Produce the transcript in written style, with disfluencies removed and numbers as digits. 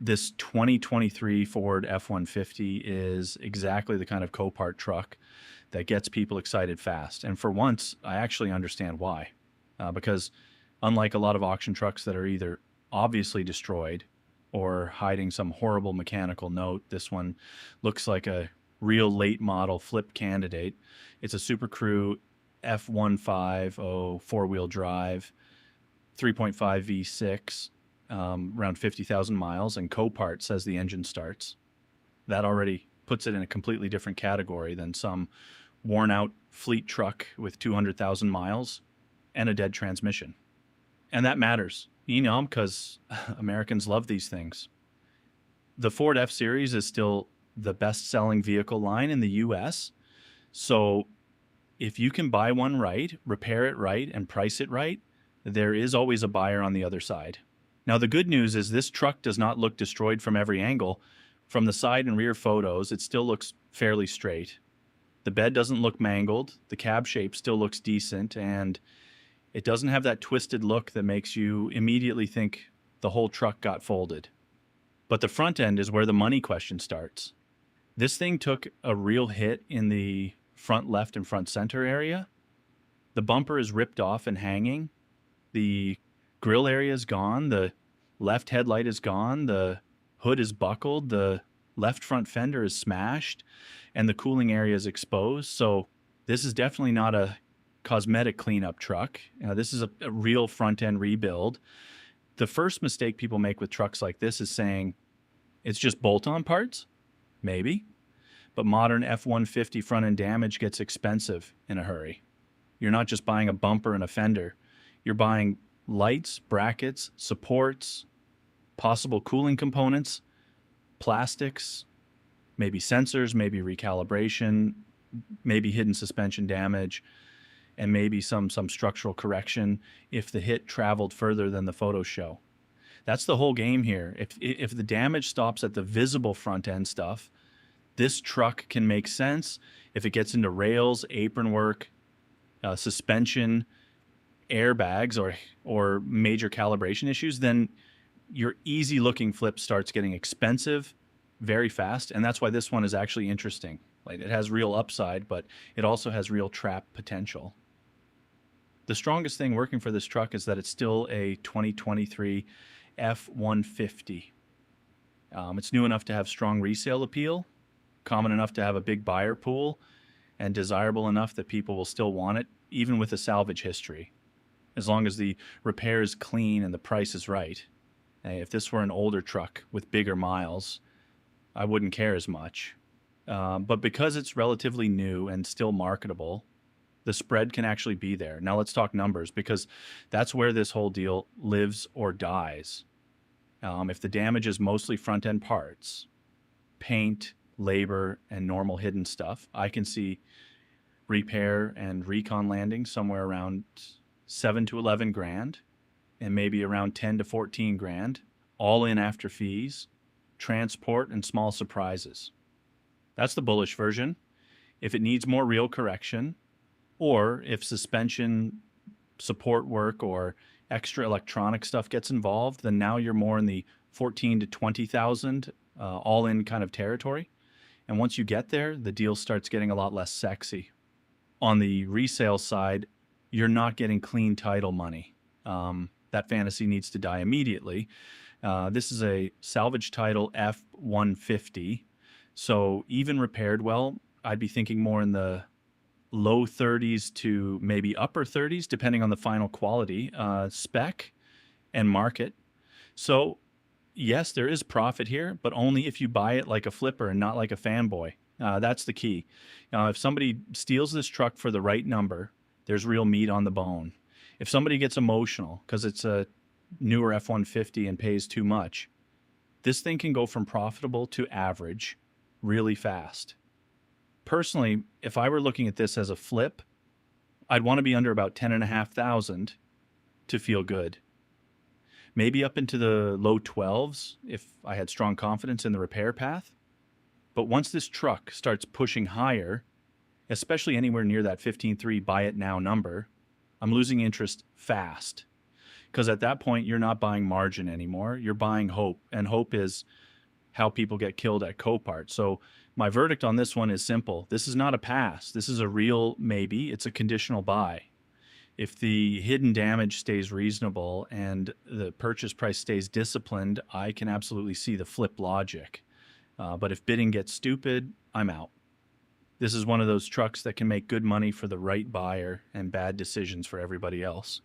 This 2023 Ford F-150 is exactly the kind of Copart truck that gets people excited fast. And for once, I actually understand why. Because unlike a lot of auction trucks that are either obviously destroyed or hiding some horrible mechanical note, this one looks like a real late model flip candidate. It's a SuperCrew F-150 four-wheel drive, 3.5 V6, around 50,000 miles, and Copart says the engine starts. That already puts it in a completely different category than some worn-out fleet truck with 200,000 miles and a dead transmission. And that matters, because Americans love these things. The Ford F-Series is still the best-selling vehicle line in the U.S., so if you can buy one right, repair it right, and price it right, there is always a buyer on the other side. Now, the good news is this truck does not look destroyed from every angle. From the side and rear photos, it still looks fairly straight. The bed doesn't look mangled, the cab shape still looks decent, and it doesn't have that twisted look that makes you immediately think the whole truck got folded. But the front end is where the money question starts. This thing took a real hit in the front left and front center area. The bumper is ripped off and hanging. The grill area is gone. The left headlight is gone. The hood is buckled. The left front fender is smashed, and the cooling area is exposed. So this is definitely not a cosmetic cleanup truck. This is a real front end rebuild. The first mistake people make with trucks like this is saying it's just bolt-on parts. Maybe. But modern F-150 front end damage gets expensive in a hurry. You're not just buying a bumper and a fender. You're buying lights, brackets, supports, possible cooling components, plastics, maybe sensors, maybe recalibration, maybe hidden suspension damage, and maybe some structural correction if the hit traveled further than the photos show. That's the whole game here. If the damage stops at the visible front end stuff, this truck can make sense. If it gets into rails, apron work, suspension, airbags, or major calibration issues, then your easy-looking flip starts getting expensive very fast, and that's why this one is actually interesting. Like, it has real upside, but it also has real trap potential. The strongest thing working for this truck is that it's still a 2023 F-150. It's new enough to have strong resale appeal, common enough to have a big buyer pool, and desirable enough that people will still want it, even with a salvage history, as long as the repair is clean and the price is right. If this were an older truck with bigger miles, I wouldn't care as much. But because it's relatively new and still marketable, the spread can actually be there. Now let's talk numbers, because that's where this whole deal lives or dies. If the damage is mostly front-end parts, paint, labor, and normal hidden stuff, I can see repair and recon landing somewhere around 7 to 11 grand, and maybe around 10 to 14 grand, all in after fees, transport, and small surprises. That's the bullish version. If it needs more real correction, or if suspension support work or extra electronic stuff gets involved, then now you're more in the 14 to 20,000 all-in kind of territory. And once you get there, the deal starts getting a lot less sexy. On the resale side, you're not getting clean title money. That fantasy needs to die immediately. This is a salvage title F-150. So even repaired well, I'd be thinking more in the low 30s to maybe upper 30s, depending on the final quality, spec, and market. So yes, there is profit here, but only if you buy it like a flipper and not like a fanboy. That's the key. If somebody steals this truck for the right number, there's real meat on the bone. If somebody gets emotional because it's a newer F-150 and pays too much, this thing can go from profitable to average really fast. Personally, if I were looking at this as a flip, I'd want to be under about 10,500 to feel good. Maybe up into the low 12s if I had strong confidence in the repair path. But once this truck starts pushing higher, especially anywhere near that 15.3 buy it now number, I'm losing interest fast. because at that point you're not buying margin anymore. You're buying hope, and hope is how people get killed at Copart. So my verdict on this one is simple. This is not a pass. This is a real maybe. It's a conditional buy. If the hidden damage stays reasonable and the purchase price stays disciplined, I can absolutely see the flip logic. But if bidding gets stupid, I'm out. This is one of those trucks that can make good money for the right buyer and bad decisions for everybody else.